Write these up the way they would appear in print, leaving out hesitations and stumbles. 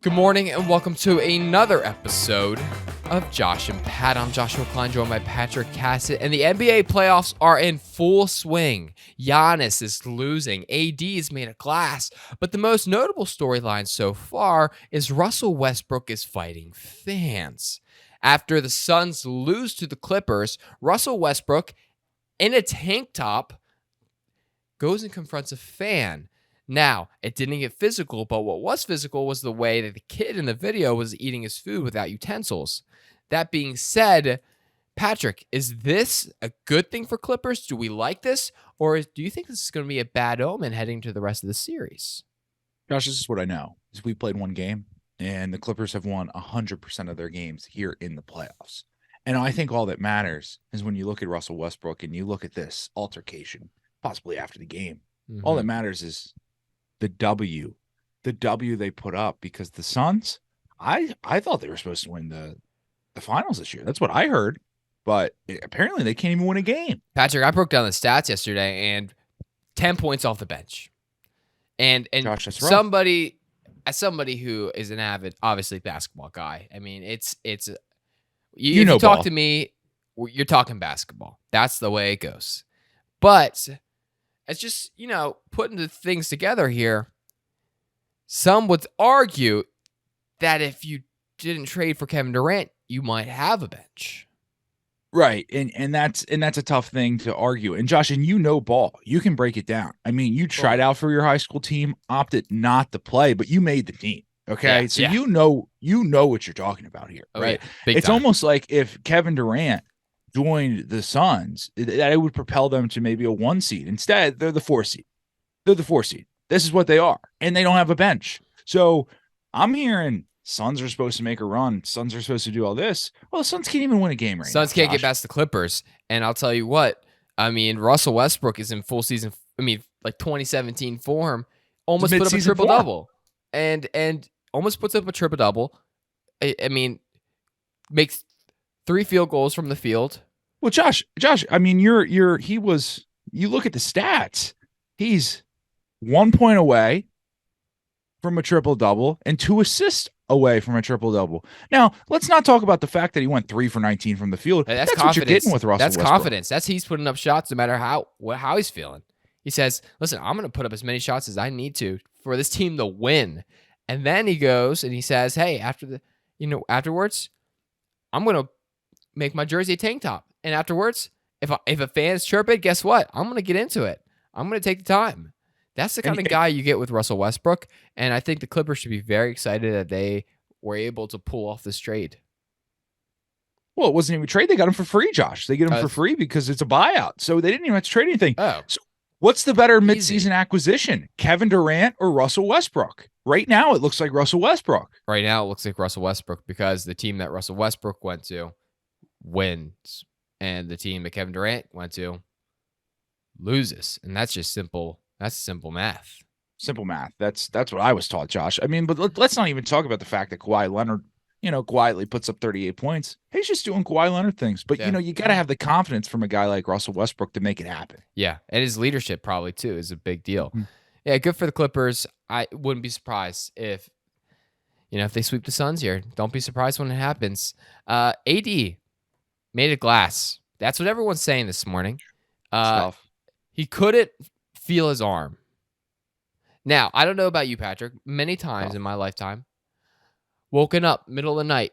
Good morning and welcome to another episode of Josh and Pat. I'm Joshua Klein, joined by Patrick Cassett, and the NBA playoffs are in full swing. Giannis is losing, AD is made of glass, but the most notable storyline so far is Russell Westbrook is fighting fans. After the Suns lose to the Clippers, Russell Westbrook, in a tank top, goes and confronts a fan. Now, it didn't get physical, but what was physical was the way that the kid in the video was eating his food without utensils. That being said, Patrick, is this a good thing for Clippers? Do we like this? Or do you think this is going to be a bad omen heading to the rest of the series? Josh, this is what I know. Is we played one game, and the Clippers have won 100% of their games here in the playoffs. And I think all that matters is when you look at Russell Westbrook and you look at this altercation, possibly after the game, all that matters is the W they put up, because the Suns, I thought they were supposed to win the finals this year. That's what I heard, but apparently they can't even win a game. Patrick, I broke down the stats yesterday, and 10 points off the bench. And Josh, that's rough. As somebody who is an avid, obviously, basketball guy, I mean, if you talk to me, you're talking basketball. That's the way it goes. But it's just, putting the things together here. Some would argue that if you didn't trade for Kevin Durant, you might have a bench. Right. And that's a tough thing to argue. And Josh, ball, you can break it down. I mean, you tried out for your high school team, opted not to play, but you made the team. Okay. Yeah, so yeah. you know what you're talking about here. Right. Yeah. It's almost like if Kevin Durant joined the Suns, that it would propel them to maybe a 1 seed. Instead, they're the 4 seed. This is what they are. And they don't have a bench. So I'm hearing Suns are supposed to make a run. Suns are supposed to do all this. Well, the Suns can't even win a game right now. Suns can't get past the Clippers. And I'll tell you what, I mean, Russell Westbrook is in full season, like 2017 form, almost put up a triple-double. And almost puts up a triple-double. I mean, makes 3 field goals from the field. Well, Josh, I mean, you look at the stats. He's 1 point away from a triple-double and 2 assists away from a triple-double. Now, let's not talk about the fact that he went 3 for 19 from the field. That's what you're getting with Russell Westbrook. That's confidence. That's he's putting up shots no matter how he's feeling. He says, listen, I'm going to put up as many shots as I need to for this team to win. And then he goes and he says, hey, afterwards, I'm going to make my jersey a tank top. And afterwards, if a fan's chirping, guess what? I'm going to get into it. I'm going to take the time. That's the kind of guy you get with Russell Westbrook. And I think the Clippers should be very excited that they were able to pull off this trade. Well, it wasn't even a trade. They got him for free, Josh. They get him for free because it's a buyout. So they didn't even have to trade anything. Oh. So what's the better midseason acquisition, Kevin Durant or Russell Westbrook? Right now, it looks like Russell Westbrook. Right now, it looks like Russell Westbrook because the team that Russell Westbrook went to wins. And the team that Kevin Durant went to loses. And that's just simple. That's simple math. Simple math. That's what I was taught, Josh. I mean, but let's not even talk about the fact that Kawhi Leonard, quietly puts up 38 points. He's just doing Kawhi Leonard things. But, you got to have the confidence from a guy like Russell Westbrook to make it happen. Yeah. And his leadership probably, too, is a big deal. Mm-hmm. Yeah, good for the Clippers. I wouldn't be surprised if they sweep the Suns here. Don't be surprised when it happens. AD made of glass. That's what everyone's saying this morning. He couldn't feel his arm. Now, I don't know about you, Patrick. Many times in my lifetime, woken up middle of the night,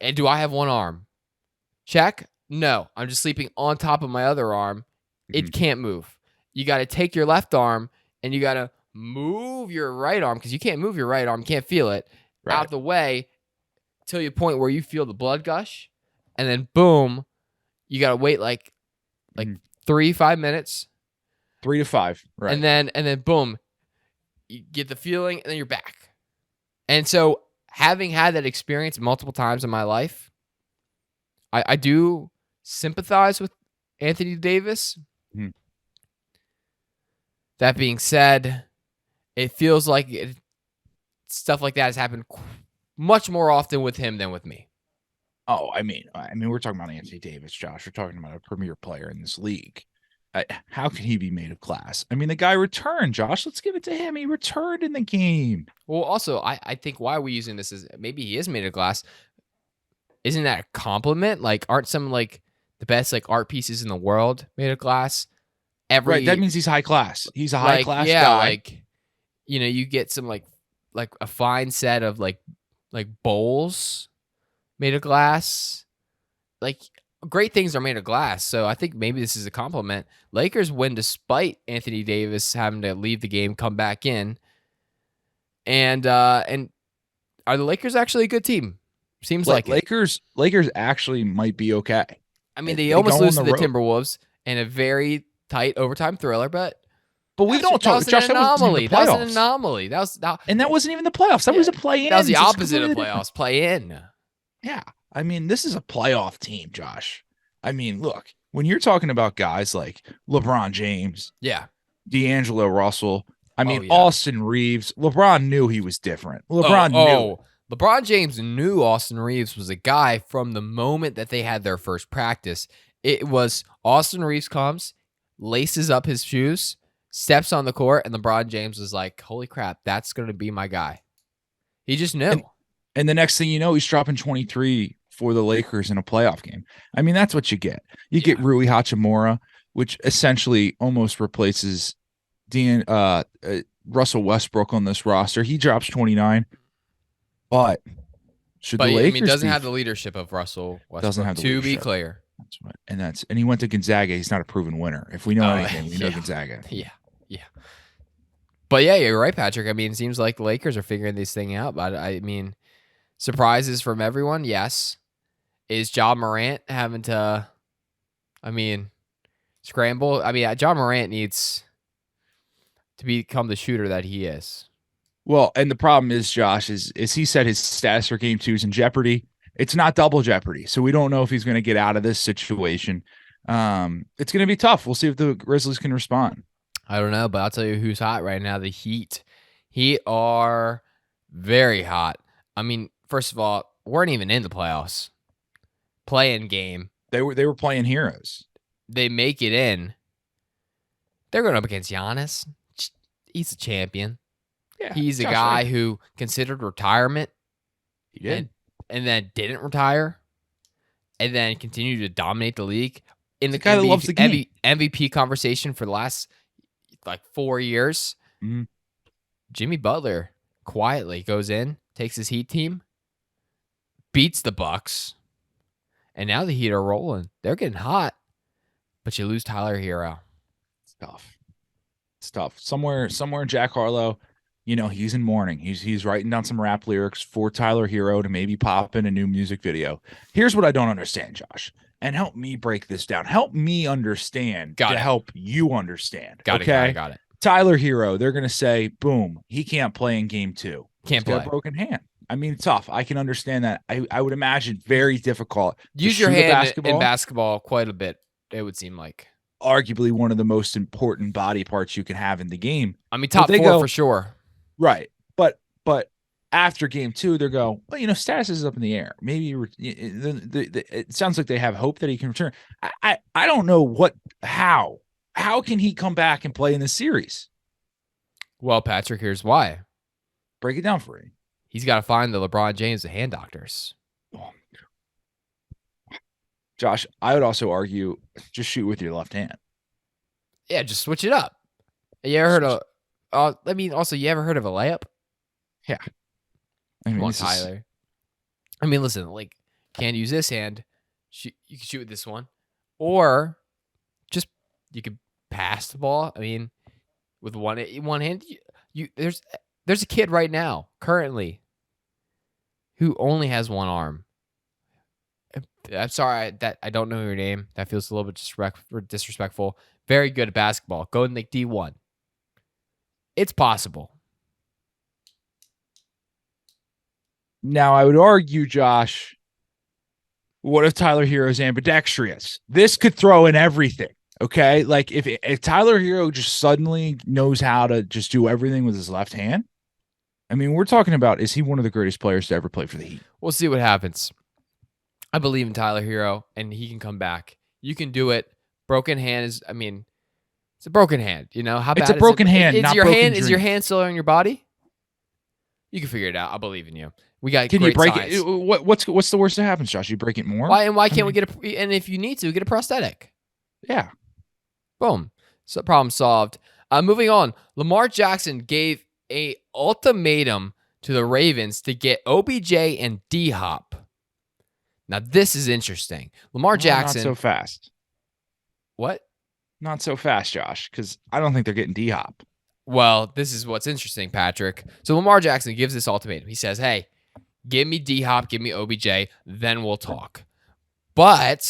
and do I have one arm? Check. No, I'm just sleeping on top of my other arm. It can't move. You got to take your left arm, and you got to move your right arm, because you can't move your right arm, can't feel it, out the way till you point where you feel the blood gush, and then boom, you got to wait like 3-5 minutes. 3 to 5, right? And then boom, you get the feeling, and then you're back. And so, having had that experience multiple times in my life, I do sympathize with Anthony Davis. Mm-hmm. That being said, it feels like stuff like that has happened much more often with him than with me. Oh, I mean, we're talking about Anthony Davis, Josh. We're talking about a premier player in this league. how can he be made of glass? I mean, the guy returned, Josh. Let's give it to him. He returned in the game. Well, also, I think why we're using this is maybe he is made of glass. Isn't that a compliment? Like, aren't some like the best like art pieces in the world made of glass? Right. That means he's high class. He's a high like class yeah, guy. like you get some like a fine set of like bowls made of glass. Like great things are made of glass. So I think maybe this is a compliment. Lakers win despite Anthony Davis having to leave the game, come back in. And are the Lakers actually a good team? Seems like Lakers actually might be okay. I mean, they almost lose to the Timberwolves in a very tight overtime thriller, but we don't talk. Josh, that was an anomaly. That wasn't even the playoffs. That was a play-in. That was the opposite of playoffs. Play-in. Yeah, I mean, this is a playoff team, Josh. I mean, look, when you're talking about guys like LeBron James, D'Angelo Russell, I mean, Austin Reeves, LeBron knew he was different. LeBron knew. LeBron James knew Austin Reeves was a guy from the moment that they had their first practice. It was Austin Reeves comes, laces up his shoes, steps on the court, and LeBron James was like, holy crap, that's going to be my guy. He just knew. And the next thing you know, he's dropping 23 for the Lakers in a playoff game. I mean, that's what you get. You get Rui Hachimura, which essentially almost replaces Russell Westbrook on this roster. He drops 29. But the Lakers doesn't have the leadership of Russell Westbrook, doesn't have the to leadership. Be clear. That's right. And he went to Gonzaga. He's not a proven winner. If we know anything, we know Gonzaga. Yeah. But yeah, you're right, Patrick. I mean, it seems like the Lakers are figuring this thing out. But I mean, surprises from everyone, yes. Is Ja Morant having to, scramble? I mean, Ja Morant needs to become the shooter that he is. Well, and the problem is, Josh, is he said his status for game 2 is in jeopardy. It's not double jeopardy, so we don't know if he's going to get out of this situation. It's going to be tough. We'll see if the Grizzlies can respond. I don't know, but I'll tell you who's hot right now. The Heat. Heat are very hot. I mean, first of all, weren't even in the playoffs. Play-in game. They were playing heroes. They make it in. They're going up against Giannis. He's a champion. Yeah, he's a guy who considered retirement. He did. And then didn't retire. And then continued to dominate the league. In the guy that loves the game. MVP conversation for the last 4 years. Mm-hmm. Jimmy Butler quietly goes in, takes his Heat team, beats the Bucks. And now the Heat are rolling. They're getting hot. But you lose Tyler Hero. It's tough. Somewhere in Jack Harlow, he's in mourning. He's writing down some rap lyrics for Tyler Hero to maybe pop in a new music video. Here's what I don't understand, Josh. And help me break this down. Help me understand help you understand. Got it. Tyler Hero, they're going to say, boom, he can't play in game 2. Can't play. Got a broken hand. I mean, tough. I can understand that. I would imagine very difficult. Use your hand in basketball quite a bit, it would seem like. Arguably one of the most important body parts you can have in the game. I mean, top 4 for sure. Right. But after game 2, they're going, well, status is up in the air. Maybe it sounds like they have hope that he can return. I don't know how can he come back and play in this series? Well, Patrick, here's why. Break it down for me. He's got to find the LeBron James of hand doctors. Josh, I would also argue just shoot with your left hand. Yeah, just switch it up. You ever heard of you ever heard of a layup? Yeah. Come on, Tyler. I mean, listen, can't use this hand. You can shoot with this one. Or just you could pass the ball. I mean, with one hand, there's a kid right now, currently, who only has one arm. I'm sorry that I don't know your name. That feels a little bit disrespectful. Very good at basketball. Go and D1. It's possible. Now, I would argue, Josh, what if Tyler Hero's ambidextrous? This could throw in everything, okay? If Tyler Hero just suddenly knows how to just do everything with his left hand, I mean, we're talking about, is he one of the greatest players to ever play for the Heat? We'll see what happens. I believe in Tyler Hero, and he can come back. You can do it. Broken hand is, It's a broken hand. You know how It's bad a broken is it? hand, Is not your broken hand? Is your dreams. hand still on your body? You can figure it out. I believe in you. We got Can you great break science. it? What's the worst that happens, Josh? You break it more? Why I can't we mean, get a? And if you need to, get a prosthetic. yeah. Boom. So problem solved. Moving on. Lamar Jackson gave a ultimatum to the Ravens to get OBJ and D Hop. Now this is interesting. Lamar Well, not so Jackson. fast. What? Not so fast, Josh, because I don't think they're getting D-Hop. Well, this is what's interesting, Patrick. So Lamar Jackson gives this ultimatum. He says, "Hey, give me D Hop, give me OBJ, then we'll talk." But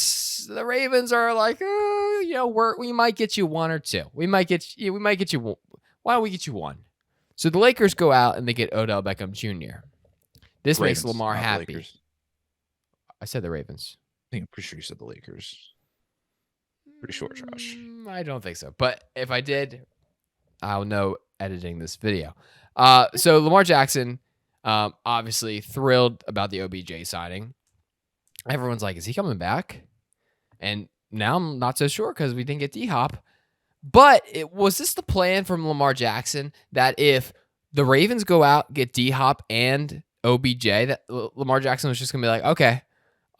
the Ravens are like, we might get you one or two. We might get you. Why don't we get you one? So the Lakers go out and they get Odell Beckham Jr. This makes Ravens, Lamar not the happy. Lakers. I said the Ravens. I'm pretty sure you said the Lakers. Pretty sure, Josh. I don't think so. But if I did, I'll know editing this video. So Lamar Jackson, obviously thrilled about the OBJ signing. Everyone's like, is he coming back? And now I'm not so sure because we didn't get D-Hop. But was this the plan from Lamar Jackson that if the Ravens go out, get D-Hop and OBJ, that Lamar Jackson was just going to be like, okay,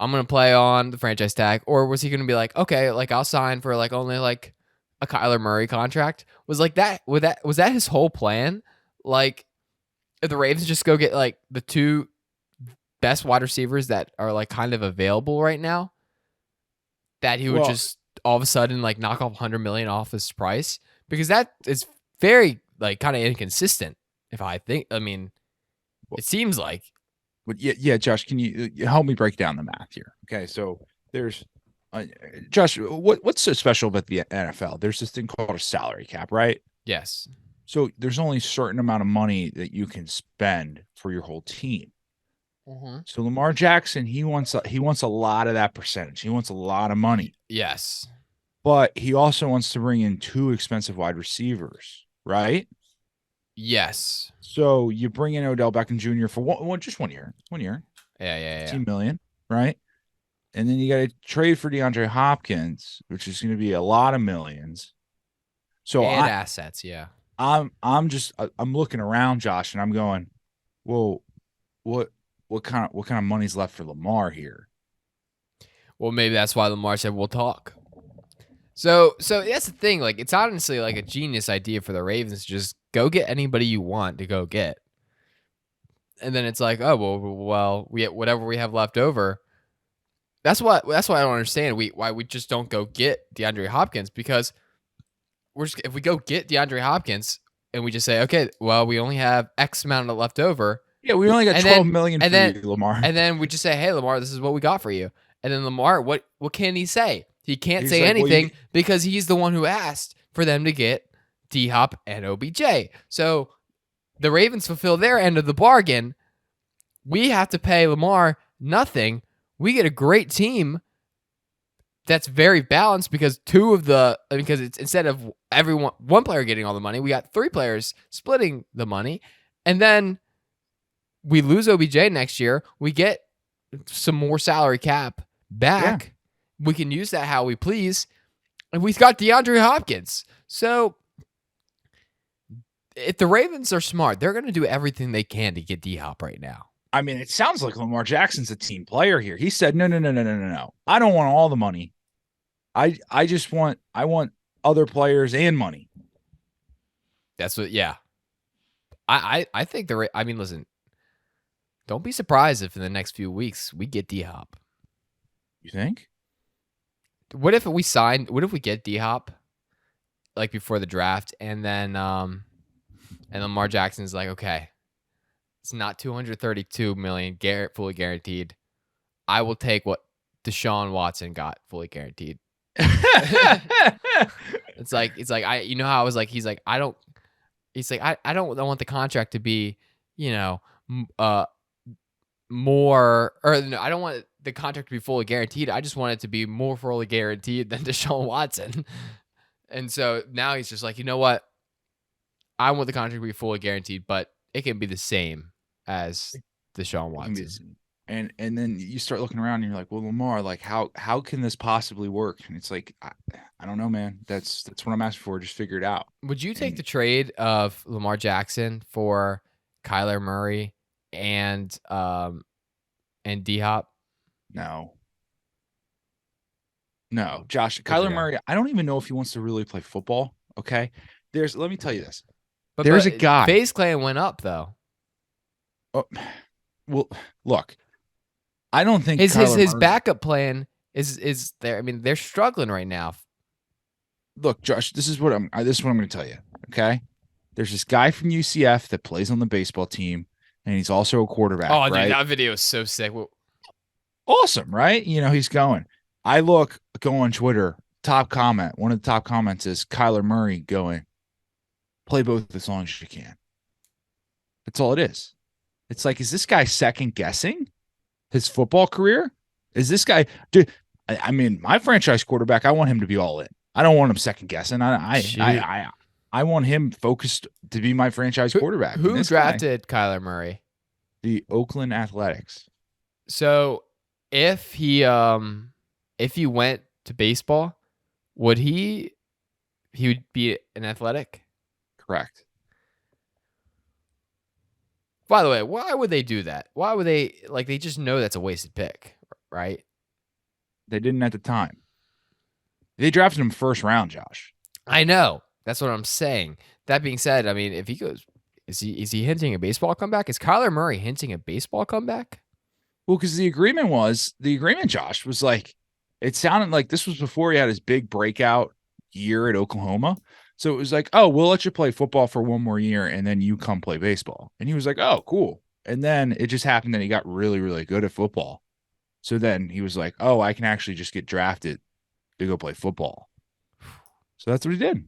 I'm going to play on the franchise tag? Or was he going to be like, okay, like I'll sign for like only like a Kyler Murray contract? Was that his whole plan? Like if the Ravens just go get like the two best wide receivers that are like kind of available right now, that he would just all of a sudden like knock off $100 million off his price? Because that is very like kind of inconsistent. It seems like. But yeah, Josh, can you help me break down the math here? Okay, so there's Josh, what's so special about the NFL? There's this thing called a salary cap, right? Yes. So there's only a certain amount of money that you can spend for your whole team. Mm-hmm. So Lamar Jackson, he wants a lot of that percentage. He wants a lot of money. Yes. But he also wants to bring in two expensive wide receivers, right? Yes. So you bring in Odell Beckham Jr. for just 1 year. 1 year. Yeah. 15 million, right? And then you got to trade for DeAndre Hopkins, which is going to be a lot of millions. So assets, yeah. I'm looking around, Josh, and I'm going, whoa, what kind of money's left for Lamar here? Well, maybe that's why Lamar said we'll talk. So that's the thing. Like, it's honestly like a genius idea for the Ravens to just go get anybody you want to go get, and then it's like, oh well, we get whatever we have left over. That's why I don't understand why we just don't go get DeAndre Hopkins, because if we go get DeAndre Hopkins and we just say, okay, well, we only have X amount of left over. Yeah, we only got 12 million for you, Lamar. And then we just say, hey, Lamar, this is what we got for you. And then Lamar, what can he say? He can't say anything because he's the one who asked for them to get D-Hop and OBJ. So the Ravens fulfill their end of the bargain. We have to pay Lamar nothing. We get a great team that's very balanced because it's instead of one player getting all the money, we got three players splitting the money. And then we lose OBJ next year. We get some more salary cap back. Yeah. We can use that how we please. And we've got DeAndre Hopkins. So if the Ravens are smart, they're going to do everything they can to get D-Hop right now. I mean, it sounds like Lamar Jackson's a team player here. He said, no. I don't want all the money. I want other players and money. That's what, yeah. I think listen, don't be surprised if in the next few weeks we get D-Hop. You think? What if we get D-Hop like before the draft, and then Lamar Jackson's like, okay, it's not $232 million fully guaranteed. I will take what Deshaun Watson got fully guaranteed. It's like I was like, I don't want the contract to be, more, or no, I don't want the contract to be fully guaranteed. I just want it to be more fully guaranteed than Deshaun Watson. And so now he's just like, you know what? I want the contract to be fully guaranteed, but it can be the same as Deshaun Watson. And then you start looking around and you're like, well, Lamar, like how can this possibly work? And it's like, I don't know, man. That's what I'm asking for. Just figure it out. Would you take And the trade of Lamar Jackson for Kyler Murray and D Hop? no, no, Josh, Good for Kyler you. Murray, I don't even know if he wants to really play football. Okay. Let me tell you this. There's a But guy. FaZe Clan went up though. Oh, well, look, I don't think His Kyler his Murray. backup plan is there. I mean, they're struggling right now. Look, Josh, this is what I'm going to tell you. Okay. There's this guy from UCF that plays on the baseball team, and he's also a quarterback, Oh, dude, right? that video is so sick. Awesome, right? He's going. I go on Twitter, top comment. One of the top comments is Kyler Murray going, play both as long as you can. That's all it is. It's like, is this guy second guessing his football career? Is this guy, dude? I mean, my franchise quarterback, I want him to be all in. I don't want him second guessing. Shoot. I want him focused to be my franchise Who quarterback. And who this guy, drafted Kyler Murray? the Oakland Athletics. So if he went to baseball, would he would be an athletic? Correct. By the way, why would they do that? Why would they just know that's a wasted pick, right? They didn't at the time. They drafted him first round, Josh. I know. That's what I'm saying. That being said, I mean, if he goes, is he hinting a baseball comeback? Is Kyler Murray hinting a baseball comeback? Well, because the agreement, Josh, was like, it sounded like this was before he had his big breakout year at Oklahoma. So it was like, oh, we'll let you play football for one more year and then you come play baseball. And he was like, oh, cool. And then it just happened that he got really, really good at football. So then he was like, oh, I can actually just get drafted to go play football. So that's what he did.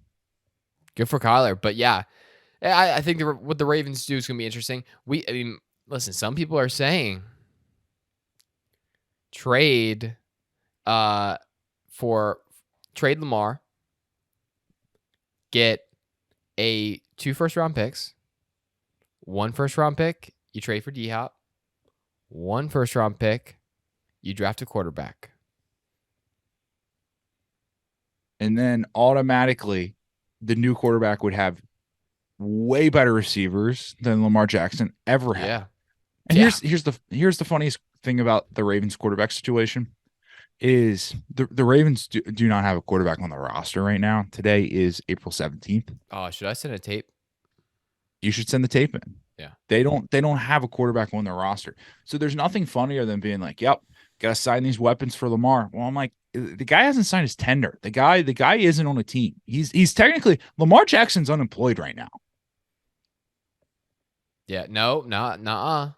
Good for Kyler. But yeah, I think what the Ravens do is going to be interesting. I mean, listen, some people are saying trade for trade Lamar, get two first-round picks, one first-round pick, you trade for D Hop, one first-round pick, you draft a quarterback. And then automatically the new quarterback would have way better receivers than Lamar Jackson ever had. Yeah. And Yeah. here's the funniest thing about the Ravens quarterback situation is the Ravens do not have a quarterback on the roster right now. Today is April 17th. Oh, should I send a tape? You should send the tape in. Yeah. They don't have a quarterback on their roster. So there's nothing funnier than being like, yep, gotta sign these weapons for Lamar. Well, I'm like, the guy hasn't signed his tender. The guy isn't on a team. He's technically Lamar Jackson's unemployed right now. Yeah. No, not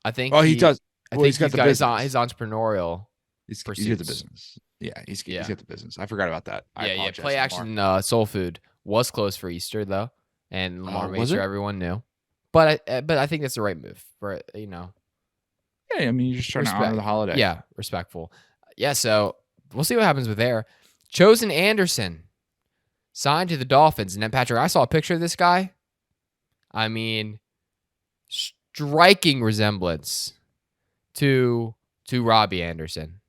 I think Oh, he does. I Well, think he's got the business. his entrepreneurial He's got pursuits. the business. Yeah, he's Yeah. got the business. I forgot about that. I Yeah. apologize, Play Lamar. Action Soul Food was closed for Easter though, and Lamar made Was sure it? everyone knew. But I think that's the right move for Yeah, I mean, you're just trying to honor respect. the holiday. Yeah, respectful. Yeah, so we'll see what happens with there. Chosen Anderson signed to the Dolphins, and then Patrick, I saw a picture of this guy. I mean, striking resemblance to Robbie Anderson.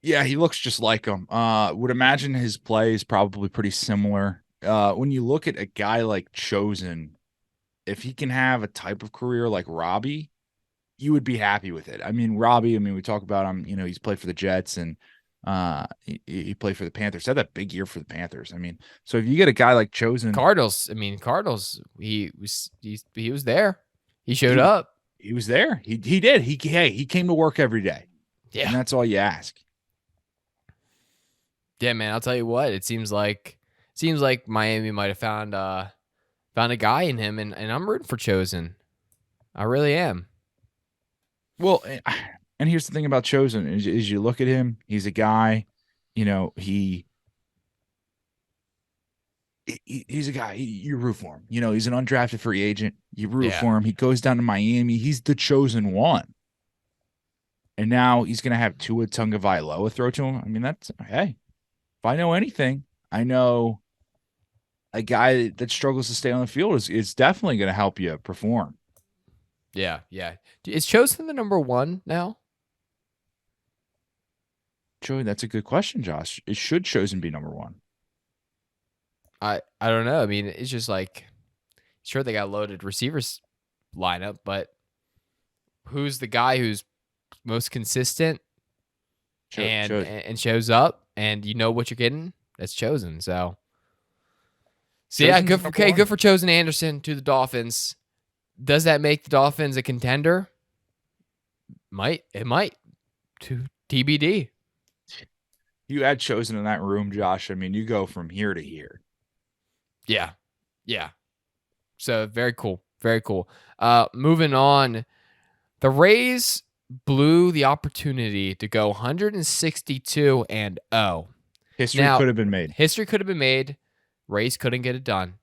Yeah, he looks just like him. Would imagine his play is probably pretty similar. When you look at a guy like Chosen, if he can have a type of career like Robbie, you would be happy with it. I mean, Robbie, we talk about him, he's played for the Jets and he played for the Panthers. Had that big year for the Panthers. I mean, so if you get a guy like Chosen, Cardinals, he was there. He showed up. He was there. He did. He came to work every day. Yeah. And that's all you ask. Yeah, man, I'll tell you what. It seems like Miami might have found a guy in him, and I'm rooting for Chosen. I really am. Well, and here's the thing about Chosen is you look at him, he's a guy, he's a guy, you root for him. He's an undrafted free agent. You root for him. He goes down to Miami. He's the chosen one. And now he's going to have Tua Tagovailoa throw to him. I mean, hey, if I know anything, I know a guy that struggles to stay on the field is definitely going to help you perform. Yeah, yeah. Is Chosen the number one now? Joey, that's a good question, Josh. It should Chosen be number one. I don't know. I mean, it's just like sure they got loaded receivers lineup, but who's the guy who's most consistent and Should. and shows up and you know what you're getting? That's Chosen. So yeah, Chosen's number one. good for Chosen Anderson to the Dolphins. Does that make the Dolphins a contender? It might to TBD. You add Chosen in that room, Josh. I mean, you go from here to here. Yeah. Yeah. So very cool. Very cool. Moving on. The Rays blew the opportunity to go 162-0. History Now, could have been made. history could have been made. Rays couldn't get it done.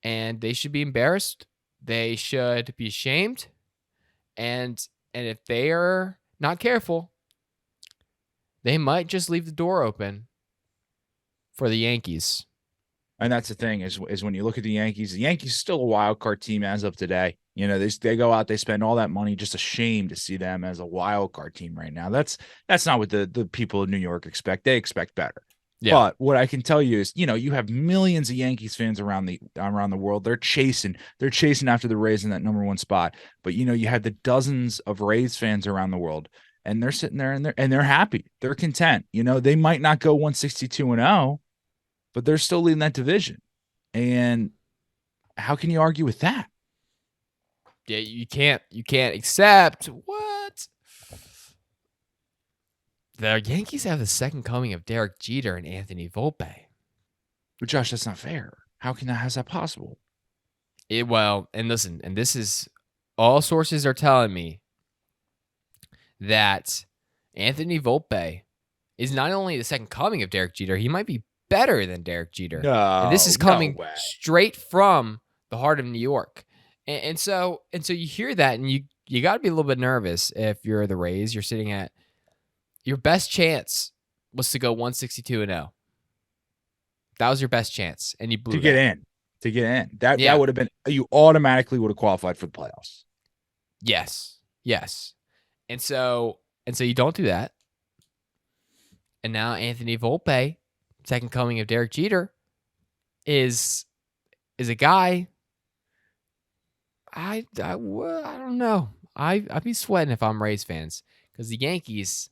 And they should be embarrassed. They should be ashamed. And if they are not careful, they might just leave the door open for the Yankees. And that's the thing is when you look at the Yankees are still a wild card team as of today. You know, they go out, they spend all that money, just a shame to see them as a wild card team right now. That's not what the people in New York expect. They expect better. Yeah. But what I can tell you is, you know, you have millions of Yankees fans around the world. They're chasing after the Rays in that number one spot. But you know, you had the dozens of Rays fans around the world, and they're sitting there and they're happy. They're content. You know, they might not go 162-0, but they're still leading that division. And how can you argue with that? Yeah, you can't accept what? The Yankees have the second coming of Derek Jeter and Anthony Volpe. But Josh, that's not fair. How's that possible? And listen, and this is all sources are telling me that Anthony Volpe is not only the second coming of Derek Jeter, he might be better than Derek Jeter. No, and this is coming no way. Straight from the heart of New York. And so you hear that and you got to be a little bit nervous if you're the Rays. You're sitting at your best chance was to go 162-0. That was your best chance, and you blew to get in. That would have been, you automatically would have qualified for the playoffs. Yes. And so you don't do that. And now Anthony Volpe, second coming of Derek Jeter, is a guy. I don't know. I'd be sweating if I'm Rays fans because the Yankees,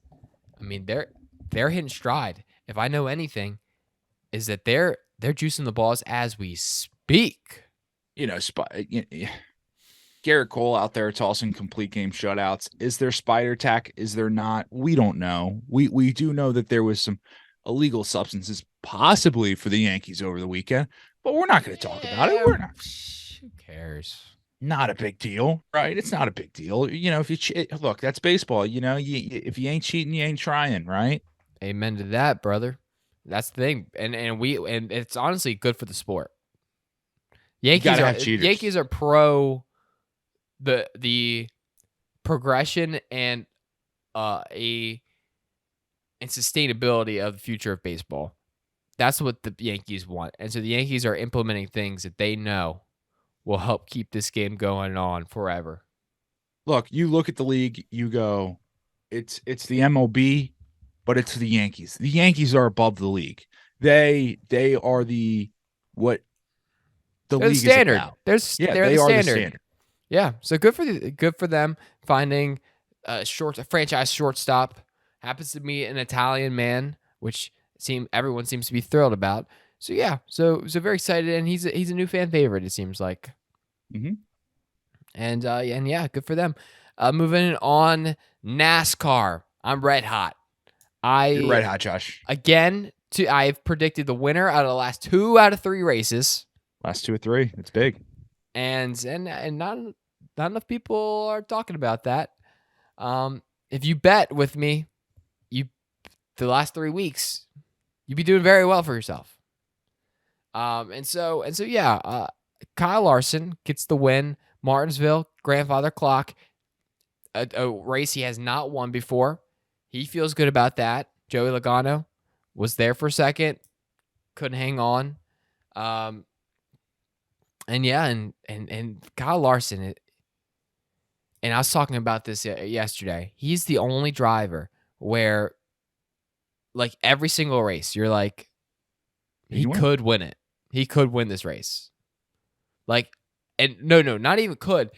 I mean, they're hitting stride. If I know anything, is that they're juicing the balls as we speak. You know, Garrett Cole out there tossing complete game shutouts. Is there spider tack? Is there not? We don't know. We do know that there was some illegal substances possibly for the Yankees over the weekend, but we're not going to talk about it. We're not. Who cares? Not a big deal, right? It's not a big deal. You know, if you look, that's baseball. You know, if you ain't cheating, you ain't trying, right? Amen to that, brother. That's the thing, and it's honestly good for the sport. Yankees are pro the progression and sustainability of the future of baseball. That's what the Yankees want, and so the Yankees are implementing things that they know will help keep this game going on forever. Look, you look at the league, you go, it's the MLB, but it's the Yankees. The Yankees are above the league. They are the what the league standard. is about. They're the standard. Yeah, so good for them finding a franchise shortstop. Happens to be an Italian man, which everyone seems to be thrilled about. So yeah, so very excited, and he's a new fan favorite. It seems like, and yeah, good for them. Moving on, NASCAR. I'm red hot. You're red hot, Josh. Again, I've predicted the winner out of the last 2 out of 3 races. Last 2 or 3, it's big, and not enough people are talking about that. If you bet with me, the last 3 weeks, you'd be doing very well for yourself. And so yeah, Kyle Larson gets the win. Martinsville, grandfather clock, a race he has not won before. He feels good about that. Joey Logano was there for a second, couldn't hang on. And yeah, and Kyle Larson, and I was talking about this yesterday. He's the only driver where, like, every single race, you're like, he could win it. He could win this race. Like, and no, not even could.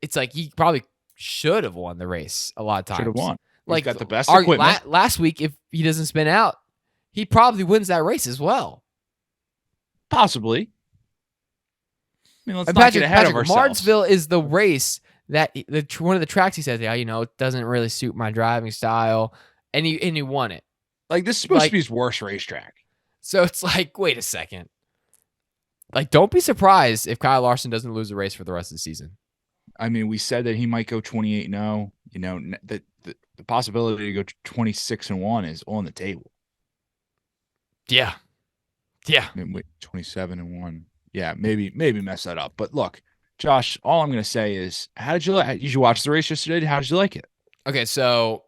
It's like he probably should have won the race a lot of times. Should have won. Like, he's got the best equipment. Last week, if he doesn't spin out, he probably wins that race as well. Possibly. I mean, let's not get ahead of ourselves. Martinsville is the race that one of the tracks he says, yeah, it doesn't really suit my driving style, and he won it. Like, this is supposed to be his worst racetrack. So it's like, wait a second. Like, don't be surprised if Kyle Larson doesn't lose a race for the rest of the season. I mean, we said that he might go 28-0. You know, the possibility to go 26-1 is on the table. Yeah. I mean, wait, 27-1. Yeah, maybe mess that up. But look, Josh, all I'm going to say is, how did you like? Did you watch the race yesterday? How did you like it? Okay, so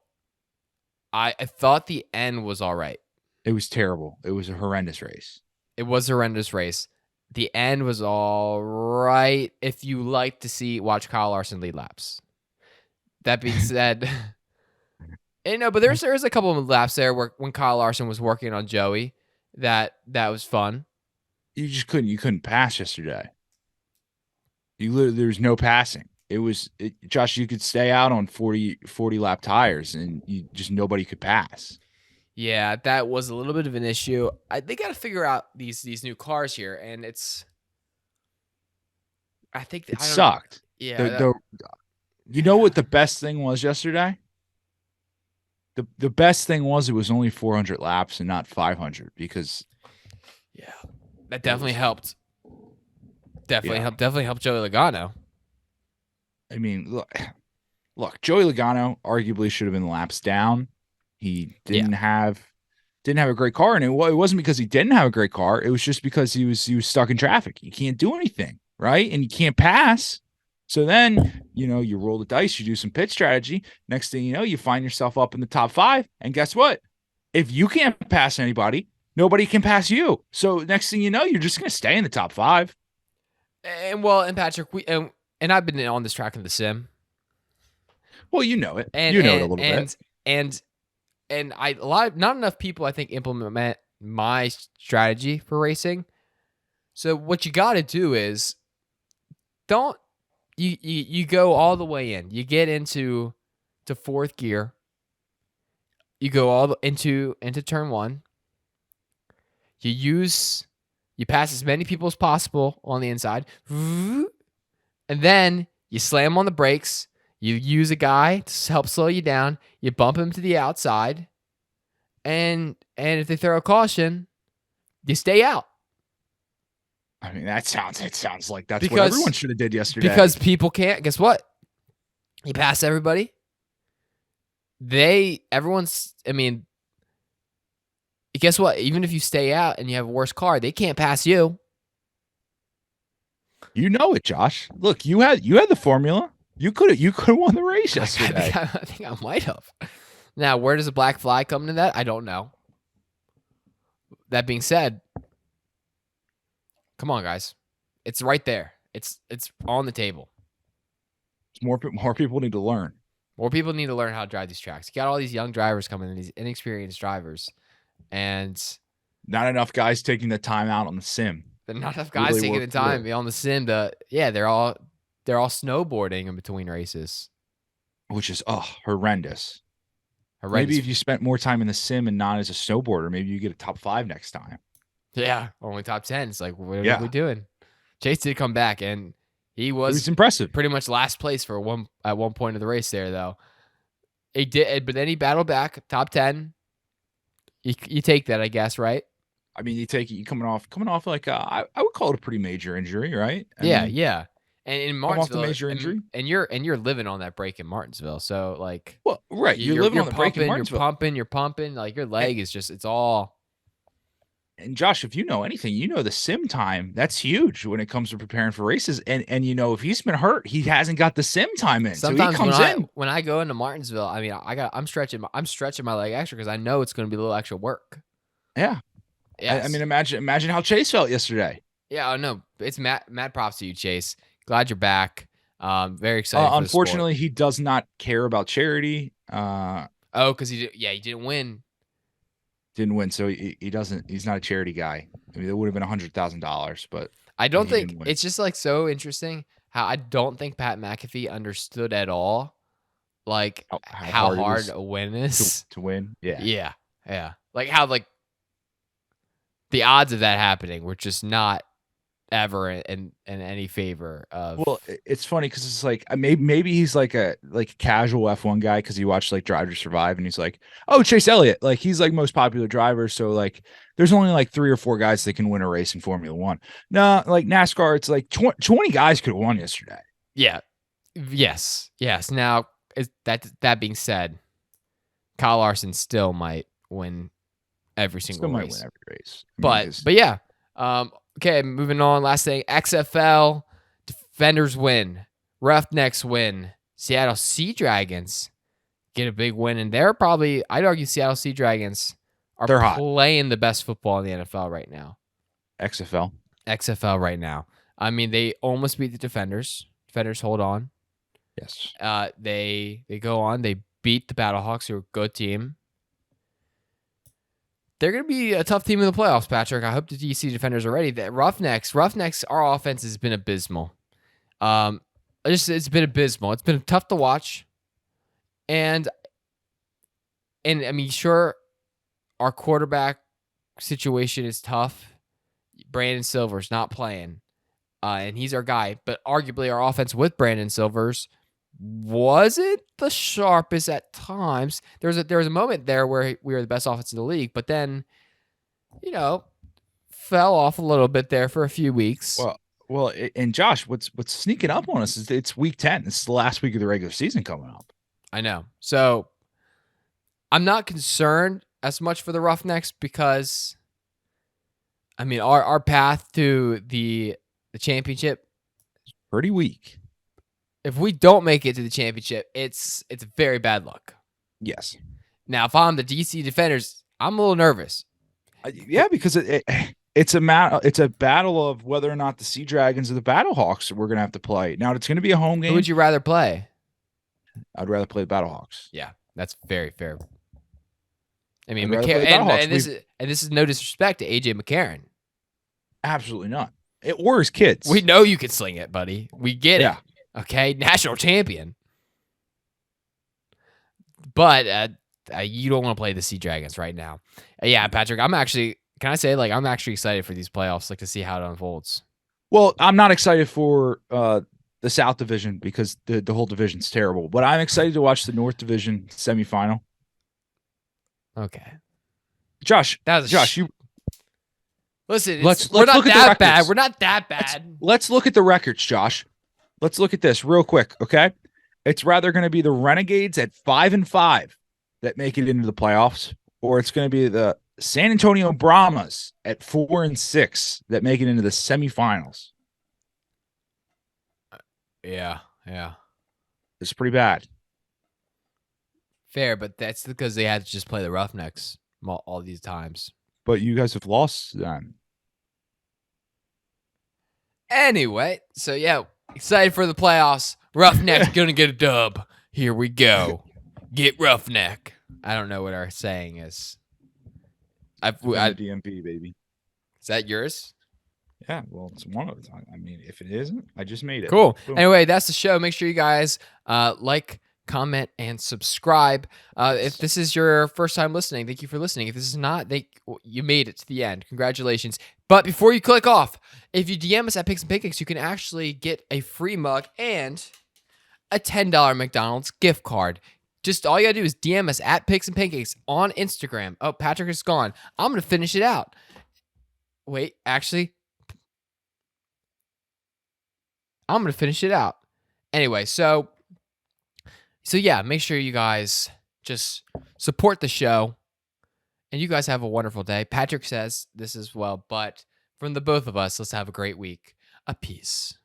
I thought the end was all right. It was terrible. It was a horrendous race. It was a horrendous race. The end was all right if you like to watch Kyle Larson lead laps. That being said, but there's a couple of laps there when Kyle Larson was working on Joey that was fun. You just couldn't pass yesterday. There was no passing. Josh, you could stay out on 40 lap tires and nobody could pass. Yeah, that was a little bit of an issue. They got to figure out these new cars here, and I think it sucked. Yeah. You know what the best thing was yesterday? The best thing was it was only 400 laps and not 500 because. Yeah, that definitely helped. Definitely helped Joey Logano. I mean, look, Joey Logano arguably should have been laps down. He didn't have a great car, and it wasn't because he didn't have a great car. It was just because he was stuck in traffic. You can't do anything, right? And you can't pass. So then, you roll the dice, you do some pit strategy. Next thing you know, you find yourself up in the top 5. And guess what? If you can't pass anybody, nobody can pass you. So next thing you know, you're just going to stay in the top 5. And Patrick, and I've been on this track in the sim. Well, you know it. You know it a little bit. And not enough people, I think, implement my strategy for racing. So what you got to do is you go all the way in. You get into 4th gear. You go all into turn 1. You pass as many people as possible on the inside, and then you slam on the brakes. You use a guy to help slow you down. You bump him to the outside, and if they throw a caution, you stay out. I mean, it sounds like that's what everyone should have did yesterday. Because people can't. Guess what? You pass everybody. Guess what? Even if you stay out and you have a worse car, they can't pass you. You know it, Josh. Look, you had the formula. You could have won the race yesterday. I think I might have. Now, where does the black fly come into that? I don't know. That being said, come on, guys. It's right there. It's on the table. More people need to learn. More people need to learn how to drive these tracks. You got all these young drivers coming in, these inexperienced drivers, and not enough guys taking the time out on the sim. Not enough guys really taking the time on the sim they're all snowboarding in between races, which is horrendous. Maybe if you spent more time in the sim and not as a snowboarder, maybe you get a top 5 next time. Yeah, only top 10. It's like, what are we doing? Chase did come back, and he was impressive. Pretty much last place at one point of the race there, though. He did, but then he battled back, top 10. You take that, I guess, right? I mean, you take it. You coming off like I would call it a pretty major injury, right? Yeah. And in Martinsville, off the major injury, and you're living on that break in Martinsville. So like, well, right, you're living on the break in Martinsville. You're pumping. Like your leg is just, it's all. And Josh, if you know anything, the sim time, that's huge when it comes to preparing for races. And if he's been hurt, he hasn't got the sim time in. Sometimes so he comes when I go into Martinsville, I mean, I'm stretching my leg extra because I know it's going to be a little extra work. Yeah. Yes. I mean, imagine how Chase felt yesterday. Yeah, no, it's mad props to you, Chase. Glad you're back. Very excited for the sport. Unfortunately, he does not care about charity. Because he didn't win. Didn't win, so he doesn't. He's not a charity guy. I mean, it would have been $100,000, but I don't he think didn't win. it's just like so interesting how I don't think Pat McAfee understood at all, like how hard a win is to win. Yeah. Like how the odds of that happening were just not ever in any favor of. Well, it's funny because it's like maybe he's like a casual F1 guy because he watched like Drive to Survive and he's like, oh, Chase Elliott, like he's like most popular driver, so like there's only like 3 or 4 guys that can win a race in Formula One. No, like NASCAR, it's like 20 guys could have won yesterday. Yeah. Yes. Now, that being said, Kyle Larson still might win every single race. Win every race. But yeah. Okay, moving on. Last thing, XFL Defenders win, Roughnecks win, Seattle Sea Dragons get a big win, and they're probably, I'd argue, Seattle Sea Dragons are playing the best football in the NFL right now. XFL right now. I mean, they almost beat the Defenders. Defenders hold on. Yes. They go on. They beat the Battlehawks, who are a good team. They're going to be a tough team in the playoffs, Patrick. I hope the DC Defenders are ready. The Roughnecks, our offense has been abysmal. It's been abysmal. It's been tough to watch. And I mean, sure, our quarterback situation is tough. Brandon Silver's not playing, and he's our guy. But arguably, our offense with Brandon Silver's wasn't the sharpest at times. There was a moment there where we were the best offense in the league, but then, fell off a little bit there for a few weeks. Well, and Josh, what's sneaking up on us is it's week 10. It's the last week of the regular season coming up. I know. So I'm not concerned as much for the Roughnecks because, I mean, our path to the championship is pretty weak. If we don't make it to the championship, it's very bad luck. Yes. Now, if I'm the DC Defenders, I'm a little nervous. Yeah, because it's a battle of whether or not the Sea Dragons or the Battlehawks we're gonna have to play. Now it's gonna be a home game. Who would you rather play? I'd rather play the Battlehawks. Yeah, that's very fair. I mean, and this is no disrespect to AJ McCarron. Absolutely not. Or his kids. We know you can sling it, buddy. We get it. Okay, national champion. But you don't want to play the Sea Dragons right now. Yeah, Patrick, I'm actually excited for these playoffs, like to see how it unfolds. Well, I'm not excited for the South Division because the whole division's terrible. But I'm excited to watch the North Division semifinal. Okay. Josh, listen, let's we're not look at that the bad. We're not that bad. Let's look at the records, Josh. Let's look at this real quick, okay? It's rather going to be the Renegades at 5-5 that make it into the playoffs, or it's going to be the San Antonio Brahmas at 4-6 that make it into the semifinals. Yeah. It's pretty bad. Fair, but that's because they had to just play the Roughnecks all these times. But you guys have lost then. Anyway, so yeah, excited for the playoffs. Roughneck's gonna get a dub. Here we go. Get Roughneck. I don't know what our saying is. DMP, baby. Is that yours? Yeah, well, it's one of them. I mean, if it isn't, I just made it. Cool. Boom. Anyway, that's the show. Make sure you guys like, comment, and subscribe. If this is your first time listening, thank you for listening. If this is not, you made it to the end. Congratulations. But before you click off, if you DM us at Picks and Pancakes, you can actually get a free mug and a $10 McDonald's gift card. Just all you gotta do is DM us at Picks and Pancakes on Instagram. Oh, Patrick is gone. I'm gonna finish it out. Wait, actually, I'm gonna finish it out. Anyway, so yeah, make sure you guys just support the show. And you guys have a wonderful day. Patrick says this as well, but from the both of us, let's have a great week. A peace.